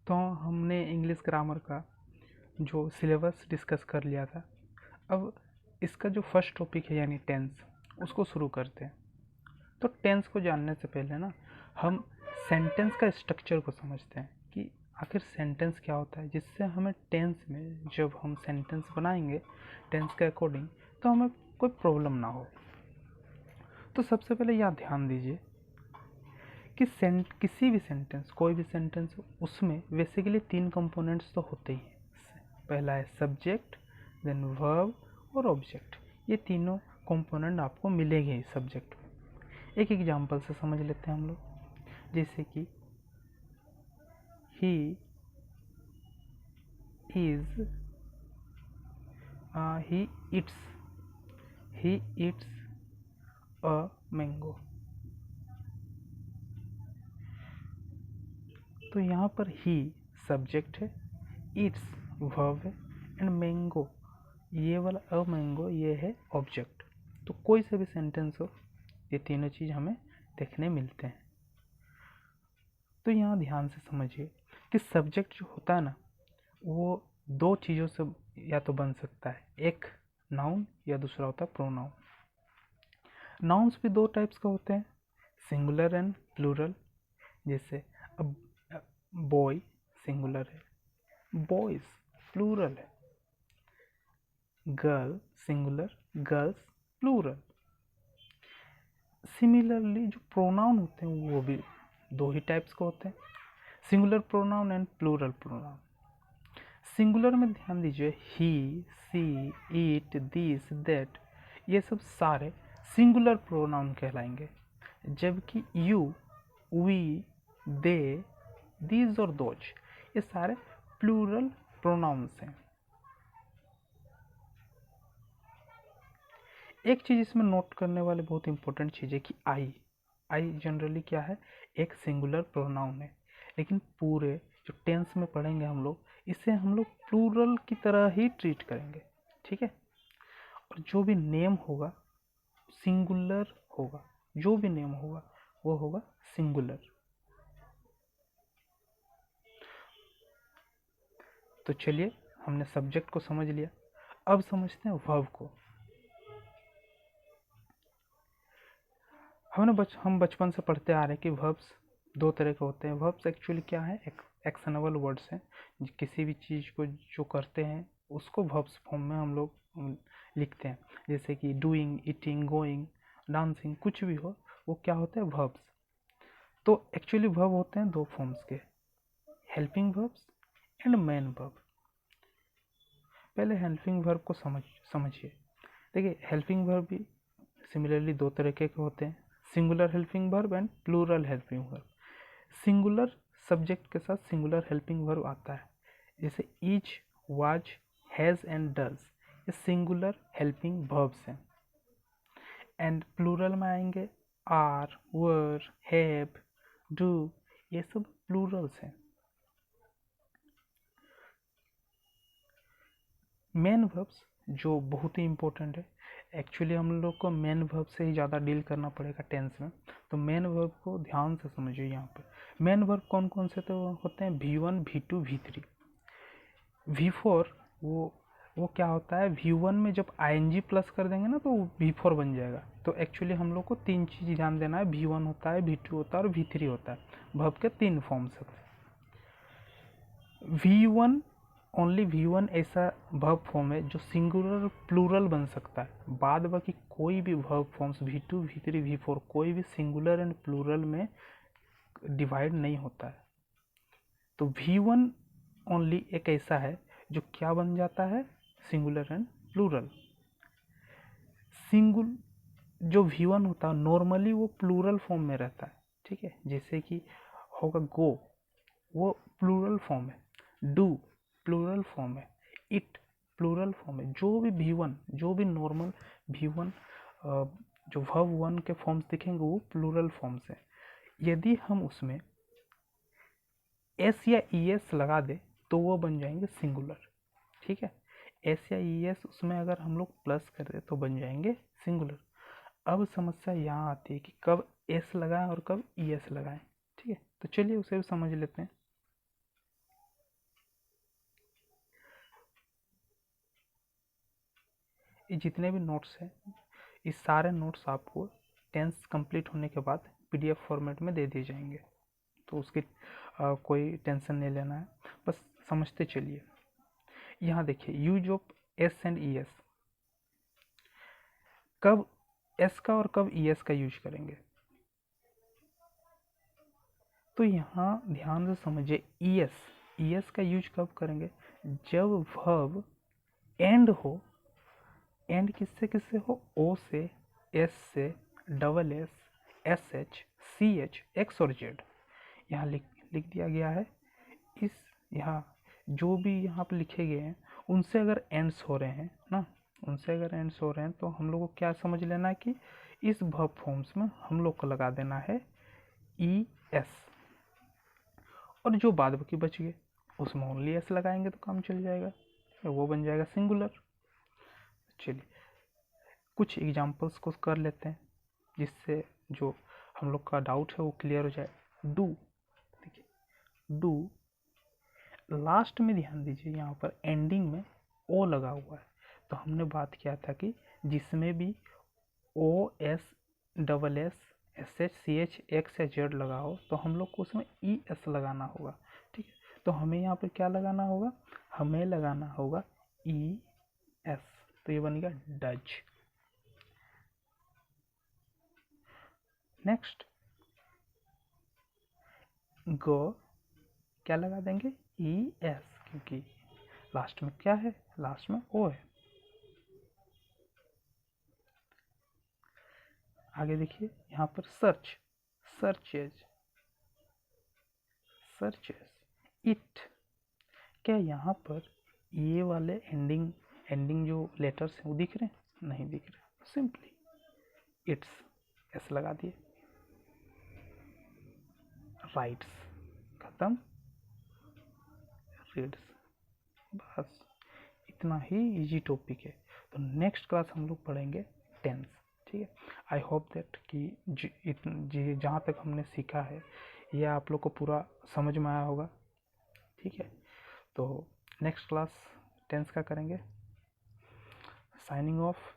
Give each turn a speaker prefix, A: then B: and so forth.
A: तो हमने English grammar का जो सिलेबस डिस्कस कर लिया था। अब इसका जो फर्स्ट टॉपिक है यानी टेंस, उसको शुरू करते हैं। तो टेंस को जानने से पहले ना हम सेंटेंस का स्ट्रक्चर को समझते हैं कि आखिर सेंटेंस क्या होता है, जिससे हमें टेंस में जब हम सेंटेंस बनाएंगे टेंस के अकॉर्डिंग तो हमें कोई प्रॉब्लम ना हो। तो सबसे पहले यह ध्यान दीजिए कि किसी भी सेंटेंस, कोई भी सेंटेंस, उसमें बेसिकली 3 कंपोनेंट्स तो होते ही हैं। पहला है सब्जेक्ट, देन वर्ब और ऑब्जेक्ट। ये तीनों कंपोनेंट आपको मिलेंगे इस सब्जेक्ट में। एक एग्जांपल से समझ लेते हैं हम लोग, जैसे कि he is he it's a mango. तो यहाँ पर ही सब्जेक्ट है, इट्स वर्ब है एंड मैंगो, ये वाला अ मैंगो ये है ऑब्जेक्ट। तो कोई से भी सेंटेंस हो, ये तीनों चीज़ हमें देखने मिलते हैं। तो यहाँ ध्यान से समझिए कि सब्जेक्ट जो होता है ना, वो 2 चीज़ों से या तो बन सकता है, एक नाउन या दूसरा होता है प्रोनाउन। नाउन्स भी 2 टाइप्स का होते हैं, सिंगुलर एंड प्लूरल। जैसे अब बॉय सिंगुलर है, बॉयज प्लूरल है, girl singular, girls plural. Similarly जो प्रोनाउन होते हैं वो भी 2 ही टाइप्स के होते हैं, singular pronoun and plural pronoun. Singular में ध्यान दीजिए, he, she, it, this, that, ये सब सारे सिंगुलर प्रोनाउन कहलाएंगे। जबकि यू, वी, दे, दीज और दोज, ये सारे प्लूरल प्रोनाउंस हैं। एक चीज़ इसमें नोट करने वाली बहुत इंपॉर्टेंट चीज़ है कि आई जनरली क्या है, एक सिंगुलर प्रोनाउन है, लेकिन पूरे जो टेंस में पढ़ेंगे हम लोग, इसे हम लोग प्लूरल की तरह ही ट्रीट करेंगे, ठीक है। और जो भी नेम होगा सिंगुलर होगा, जो भी नेम होगा वो होगा सिंगुलर। तो चलिए, हमने सब्जेक्ट को समझ लिया, अब समझते हैं वर्ब को। हम बचपन से पढ़ते आ रहे हैं कि वर्ब्स 2 तरह के होते हैं। वर्ब्स एक्चुअली क्या है, एक्शनेबल वर्ड्स हैं, किसी भी चीज़ को जो करते हैं उसको वर्ब्स फॉर्म में हम लोग लिखते हैं। जैसे कि डूइंग, ईटिंग, गोइंग, डांसिंग, कुछ भी हो वो क्या होता है, वर्ब्स। तो एक्चुअली वर्ब होते हैं 2 फॉर्म्स के, helping verbs and main verb. पहले हेल्पिंग वर्ब को समझिए। देखिए, हेल्पिंग वर्ब भी सिमिलरली 2 तरीके के होते हैं, singular helping verb and plural helping verb. Singular subject के साथ सिंगुलर हेल्पिंग वर्ब आता है, जैसे is, was, has and does, ये सिंगुलर हेल्पिंग वर्ब्स हैं। एंड प्लूरल में आएंगे आर, वर, हैव, डू, ये सब प्लूरल्स हैं। मेन वर्ब्स जो बहुत ही इंपॉर्टेंट है, एक्चुअली हम लोग को मेन वर्ब से ही ज़्यादा डील करना पड़ेगा टेंस में। तो मेन वर्ब को ध्यान से समझिए। यहाँ पे मेन वर्ब कौन कौन से तो होते हैं, V1, V2, V3, V4। वो क्या होता है, V1 में जब ing प्लस कर देंगे ना तो V4 बन जाएगा। तो एक्चुअली हम लोग को 3 चीज़ ध्यान देना है, V1 होता है, V2 होता है और V3 होता है। वर्ब के 3 फॉर्म्स होते हैं। V1, ओनली V1 ऐसा वर्ब फॉर्म है जो सिंगुलर प्लूरल बन सकता है। बाद बाकी कोई भी verb forms V2, V3, V4 कोई भी सिंगुलर एंड प्लूरल में डिवाइड नहीं होता है। तो V1 ओनली एक ऐसा है जो क्या बन जाता है, सिंगुलर एंड प्लूरल। जो V1 होता है नॉर्मली वो प्लूरल फॉर्म में रहता है, ठीक है। जैसे कि होगा गो, वो प्लूरल फॉर्म है, डू प्लूरल फॉर्म है, इट प्लूरल फॉर्म है। जो भी V1, जो भी नॉर्मल V1 जो वर्ब 1 के फॉर्म्स दिखेंगे वो प्लूरल फॉर्म्स है। यदि हम उसमें एस या ES लगा दे तो वो बन जाएंगे सिंगुलर, ठीक है। एस या ES उसमें अगर हम लोग प्लस कर दे तो बन जाएंगे सिंगुलर। अब समस्या यहाँ आती है कि कब एस लगाएं और कब ES लगाएं, ठीक है। तो चलिए उसे भी समझ लेते हैं। ये जितने भी नोट्स हैं, इस सारे नोट्स आपको टेंस कंप्लीट होने के बाद पीडीएफ फॉर्मेट में दे दिए जाएंगे, तो उसकी कोई टेंशन नहीं लेना है, बस समझते चलिए। यहाँ देखिए use of S and E S, कब एस का और कब ई एस का यूज करेंगे, तो यहाँ ध्यान से समझिए। ई एस का यूज कब करेंगे, जब वर्ब एंड हो, एंड किससे किससे हो, ओ से, एस से, double S, S H, C H, X और जेड, यहाँ लिख दिया गया है। इस यहाँ जो भी यहाँ पर लिखे गए हैं उनसे अगर एंड्स हो रहे हैं ना, उनसे अगर एंड्स हो रहे हैं तो हम लोग को क्या समझ लेना है कि इस वर्ब फॉर्म्स में हम लोग को लगा देना है ई एस, और जो बाद बाकी बच गए उसमें ओनली एस लगाएंगे तो काम चल जाएगा, वो बन जाएगा सिंगुलर। चलिए कुछ एग्जांपल्स को कर लेते हैं जिससे जो हम लोग का डाउट है वो क्लियर हो जाए। डू, देखिए डू लास्ट में ध्यान दीजिए, यहाँ पर एंडिंग में ओ लगा हुआ है, तो हमने बात किया था कि जिसमें भी O S, double S, S H, C H, X या जेड लगा हो तो हम लोग को उसमें ई एस लगाना होगा, ठीक है। तो हमें यहाँ पर क्या लगाना होगा, हमें लगाना होगा ई एस, तो ये बनेगा डज। नेक्स्ट गो, क्या लगा देंगे, ई एस, क्योंकि लास्ट में क्या है, लास्ट में ओ है। आगे देखिए यहाँ पर सर्च, सर्चेज, सर्चेज, इट, क्या यहाँ पर ये वाले एंडिंग जो लेटर्स हैं वो दिख रहे हैं, नहीं दिख रहे, सिंपली इट्स एस लगा दिए। राइट्स, खत्म, रीड्स, बस इतना ही इजी टॉपिक है। तो नेक्स्ट क्लास हम लोग पढ़ेंगे टेंस, ठीक है। आई होप दैट कि जहाँ तक हमने सीखा है यह आप लोग को पूरा समझ में आया होगा, ठीक है। तो नेक्स्ट क्लास टेंस का करेंगे। Signing off.